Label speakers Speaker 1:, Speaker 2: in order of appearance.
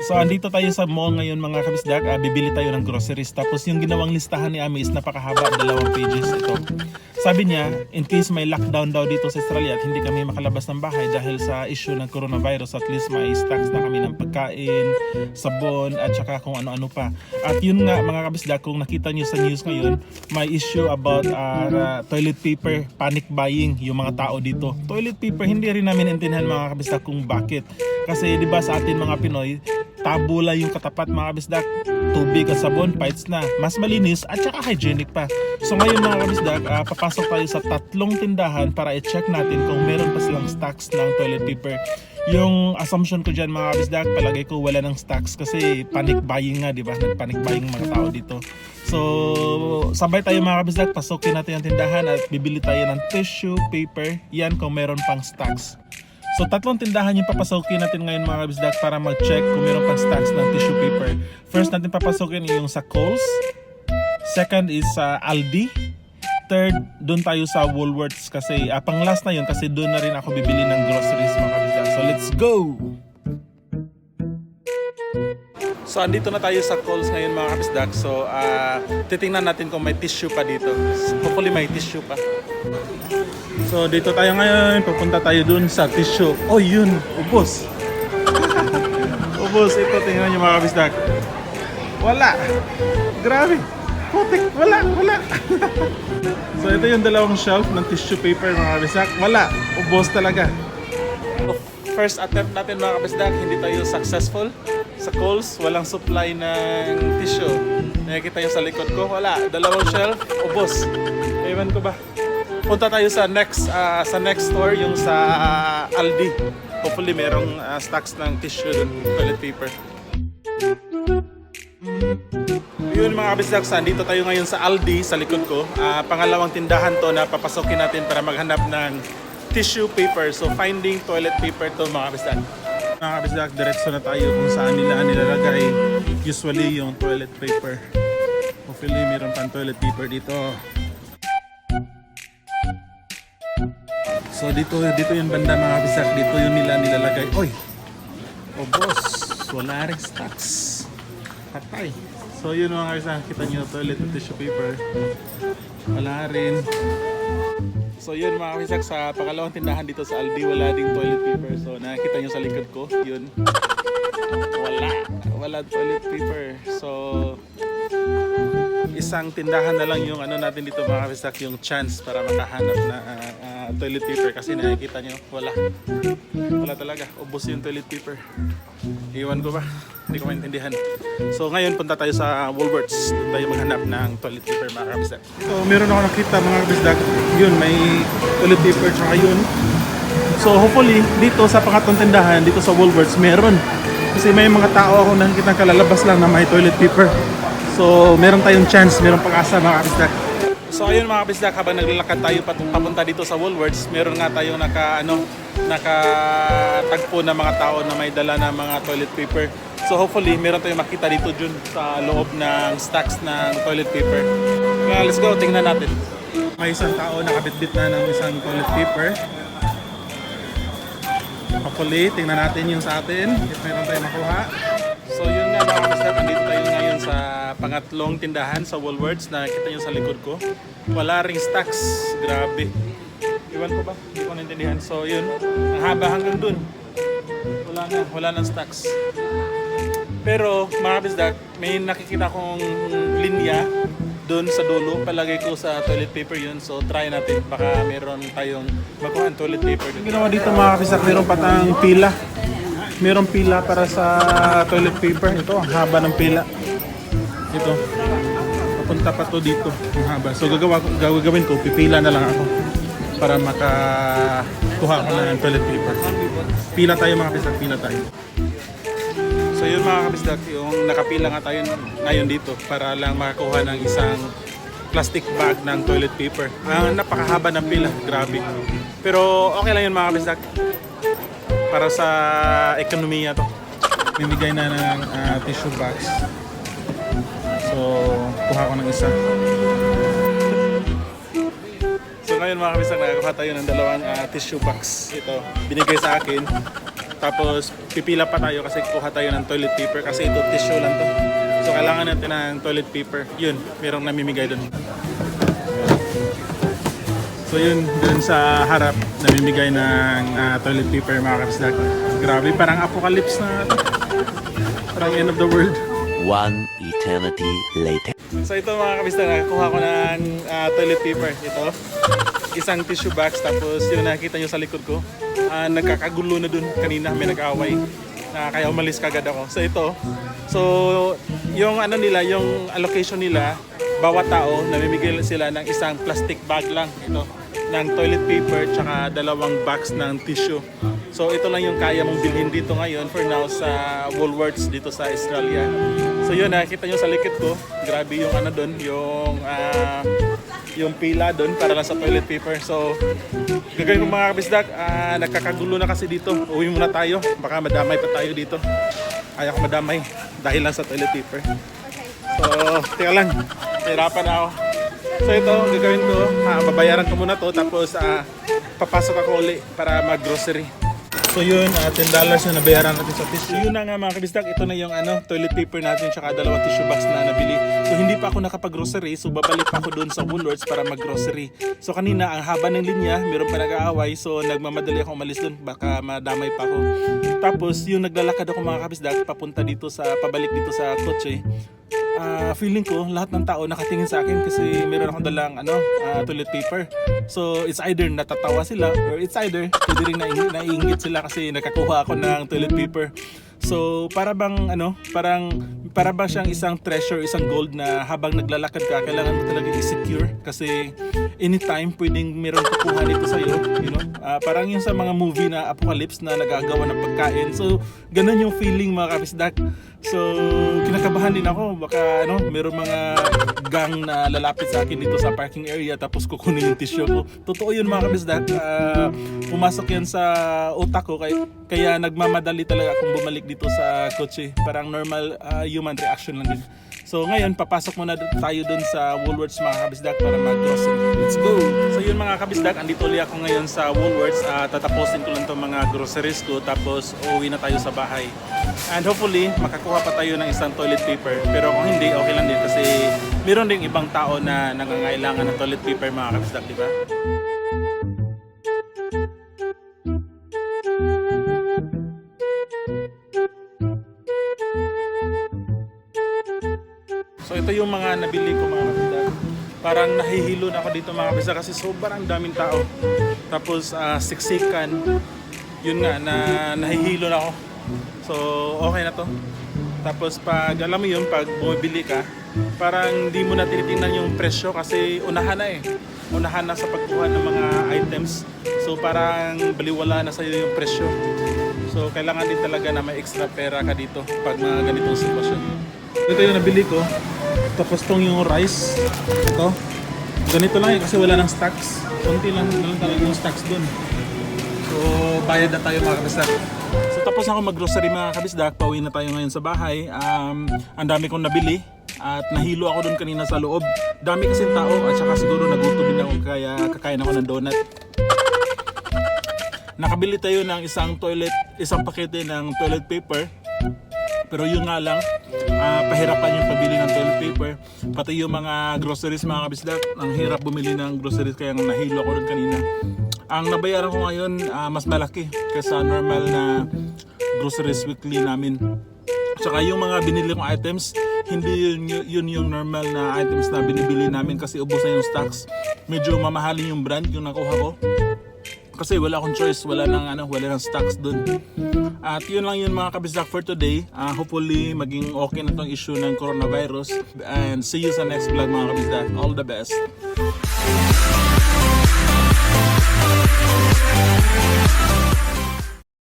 Speaker 1: So andito tayo sa mall ngayon mga kabisdak, bibili tayo ng groceries. Tapos yung ginawang listahan ni Ami is napakahaba, 2 pages ito. Sabi niya, in case may lockdown daw dito sa Australia at hindi kami makalabas ng bahay dahil sa issue ng coronavirus, at least may stocks na kami ng pagkain, sabon, at saka kung ano-ano pa. At yun nga mga kabisdak, kung nakita niyo sa news ngayon, may issue about toilet paper, panic buying yung mga tao dito. Toilet paper, hindi rin namin intindihan mga kabisdak kung bakit. Kasi di ba sa atin mga Pinoy, tabula yung katapat mga kabisdak, tubig at sabon, fights na, mas malinis at saka hygienic pa. So ngayon mga kabisdak, papasok tayo sa 3 tindahan para i-check natin kung meron pa silang stocks ng toilet paper. Yung assumption ko dyan mga kabisdak, palagay ko wala ng stocks kasi panic buying nga, di ba? Nag-panic buying mga tao dito. So sabay tayo mga kabisdak, pasukin natin ang tindahan at bibili tayo ng tissue paper, yan kung meron pang stocks. So 3 tindahan yung papasukin natin ngayon mga kabisdak para mag-check kung meron pang stocks ng tissue paper. First natin papasukin yung sa Coles. Second is sa Aldi. Third, doon tayo sa Woolworths kasi pang last na yun kasi doon na rin ako bibili ng groceries mga kabisdak. So let's go! So andito na tayo sa Coles ngayon mga kabisdak. So titingnan natin kung may tissue pa dito. Hopefully may tissue pa. So dito tayo ngayon, pupunta tayo dun sa tissue. Oh yun, ubos. Ubos, ito tingnan nyo mga kabisdak. Wala. Grabe. Putik, wala. So ito yung 2 shelf ng tissue paper mga kabisdak. Wala, ubos talaga. First attempt natin mga kabisdak, hindi tayo successful. Sa Coles, walang supply ng tissue. Nakikita yung sa likod ko, wala. 2 shelf, ubos. Ewan ko ba? Punta tayo sa next store, yung sa Aldi. Hopefully merong stocks ng tissue dun, toilet paper. Yun mga kabisdak, dito tayo ngayon sa Aldi sa likod ko. Pangalawang tindahan to na papasokin natin para maghanap ng tissue paper. So finding toilet paper to mga kabisdak. Mga kabisdak, diretso na tayo kung saan nila nilalagay usually yung toilet paper. Hopefully meron pang toilet paper dito. So dito yung banda mga kabisdak, dito yung nila nilalagay. Oy! Oh boss, wala rin stocks. Patay. So yun mga kabisdak, kita nyo toilet and tissue paper. Wala rin. So yun mga kabisdak, sa pangalawang tindahan dito sa Aldi, wala ding toilet paper. So nakikita nyo sa likod ko, yun. Wala toilet paper. So isang tindahan na lang yung ano natin dito mga kabisdak, yung chance para makahanap na toilet paper kasi nakikita nyo, wala talaga, ubos yung toilet paper. Iwan ko ba? Hindi ko maintindihan. So ngayon punta tayo sa Woolworths, doon tayo maghanap ng toilet paper mga kabisdak. So meron ako nakita mga kabisdak, yun may toilet paper tsaka yun. So hopefully dito sa pangatlong tindahan, dito sa Woolworths meron. Kasi may mga tao ako nakikita kalalabas lang na may toilet paper. So meron tayong chance, meron pag-asa mga kabisdak. So ayun mga kabisdak, habang naglalakad tayo papunta dito sa Woolworths, meron nga tayong nakatagpo na mga tao na may dala na mga toilet paper. So hopefully meron tayong makita dito dun sa loob ng stocks ng toilet paper. Kaya let's go, tingnan natin. May isang tao nakabitbit na ng isang toilet paper. Hopefully tingnan natin yung sa atin if meron tayong makuha. So yun nga mga kabisdak, nandito tayo ngayon sa pangatlong tindahan sa Woolworths na nakita nyo sa likod ko. Wala ring stocks, grabe. Iwan ko ba? Hindi ko naintindihan. So yun, ang haba hanggang dun. Wala nang stocks. Pero mga kabisdak, may nakikita kong linya dun sa dulo. Palagay ko sa toilet paper yun. So try natin, baka meron tayong makuha ang toilet paper dun. Ginawa dito mga kabisdak, meron patang pila. Merong pila para sa toilet paper. Ito, ang haba ng pila. Ito. Papunta pa to dito. Ang haba. So gagawin ko, pipila na lang ako para makakuha ko na ng toilet paper. Pila tayo mga kabisdak, pila tayo. So yun mga kabisdak, yung nakapila nga tayo ngayon dito para lang makakuha ng isang plastic bag ng toilet paper. Ang napakahaba ng pila, grabe. Pero okay lang yun mga kabisdak. Para sa ekonomiya to. Bibigay na ng tissue box. So, kuha ko ng isa. So ngayon mga kabisdak, nakakuha tayo ng 2 tissue box. Ito, binigay sa akin. Tapos pipila pa tayo kasi kuha tayo ng toilet paper kasi ito tissue lang to. So kailangan natin ng toilet paper. Yun, merong namimigay doon. So yun, dun sa harap, namimigay ng toilet paper mga kabisdak. Grabe, parang apocalypse na. Parang end of the world.
Speaker 2: One eternity later.
Speaker 1: So ito mga kabisdak, nakakuha ko ng toilet paper. Ito, isang tissue box. Tapos yun, nakikita nyo sa likod ko. Nagkakagulo na dun kanina, may nag-away. Kaya umalis kagad ako. So ito, so yung ano nila, yung allocation nila, bawat tao, namimigay sila ng isang plastic bag lang. Ito, ng toilet paper tsaka 2 box ng tissue. So ito lang yung kaya mong bilhin dito ngayon for now sa Woolworths dito sa Australia. So yun, nakikita nyo sa likod ko, grabe yung ano doon, yung pila doon para lang sa toilet paper. So gagawin ko mga kabisdak, nagkakagulo na kasi dito. Uwi muna tayo, baka madamay pa tayo dito. Ayaw ko madamay dahil lang sa toilet paper. So teka lang, hirapan na ako. So ito, gagawin ko, babayaran ko muna to, tapos papasok ako uli para mag-grocery. So yun, $10 na nabayaran natin sa tissue. Yun na nga mga kabisdak, ito na yung toilet paper natin tsaka 2 tissue box na nabili. So hindi pa ako nakapag-grocery, so babalik pa ako doon sa Woolworths para mag-grocery. So kanina, ang haba ng linya, meron pa nag-aaway, so nagmamadali ako umalis doon, baka madamay pa ako. Tapos yung naglalakad ako mga kabisdak, pabalik dito sa kotse. Feeling ko lahat ng tao nakatingin sa akin kasi meron akong dalang toilet paper. So it's either natatawa sila or it's either pwede rin naiinggit sila kasi nakakuha ako ng toilet paper. So para bang siyang isang treasure, isang gold na habang naglalakad ka kailangan mo talaga i-secure kasi anytime pwedeng meron kukuha nito sa iyo, you know? Parang yung sa mga movie na apocalypse na nagagawa ng pagkain. So ganun yung feeling mga kabisdak. So kinakabahan din ako, baka meron mga gang na lalapit sa akin dito sa parking area tapos kukunin yung tissue ko. Totoo yun mga kabisdak, pumasok yan sa utak ko kaya nagmamadali talaga akong bumalik dito sa kotse. Parang normal human reaction lang din. So ngayon, papasok muna tayo dun sa Woolworths mga kabisdak para mag-grocery. Let's go! So yun mga kabisdak, andito ulit ako ngayon sa Woolworths. Tatapusin ko lang itong mga groceries ko tapos uuwi na tayo sa bahay. And hopefully, makakuha pa tayo ng isang toilet paper. Pero kung hindi, okay lang din kasi meron din ibang tao na nangangailangan ng toilet paper mga kabisdak, di ba? So ito yung mga nabili ko mga kabisdak. Parang nahihilo na ako dito mga kabisdak kasi sobrang daming tao. Tapos siksikan. Yun nga, nahihilo na ako. So okay na to. Tapos pag alam mo yun, pag bumibili ka, parang hindi mo na tinitingnan yung presyo kasi unahan na Unahan na sa pagkuha ng mga items. So parang baliwala na sa'yo yung presyo. So kailangan din talaga na may extra pera ka dito pag mga ganitong sitwasyon. Ito yung nabili ko. Tapos itong yung rice. Ito. Ganito lang kasi wala ng stocks. Kunti lang talaga yung stocks dun. So bayad na tayo mga kabisdak. So tapos ako mag-grocery mga kabisdak. Pauwi na tayo ngayon sa bahay. Ang dami kong nabili. At nahilo ako dun kanina sa loob. Dami kasing tao at saka siguro nagutom din ako kaya kakain ako ng donut. Nakabili tayo ng isang pakete ng toilet paper. Pero yun nga lang, pahirapan yung pabili ng toilet paper. Pati yung mga groceries mga kabisdak, ang hirap bumili ng groceries kaya nahilo ako rin kanina. Ang nabayaran ko ngayon, mas malaki kaysa normal na groceries weekly namin. Tsaka yung mga binili kong items, hindi yun yung normal na items na binibili namin kasi ubos na yung stocks. Medyo mamahalin yung brand yung nakuha ko. Kasi wala akong choice, wala nang stocks dun. At yun lang yun mga kabisdak for today. Hopefully maging okay na tong issue ng coronavirus. And see you sa next vlog mga kabisdak. All the best.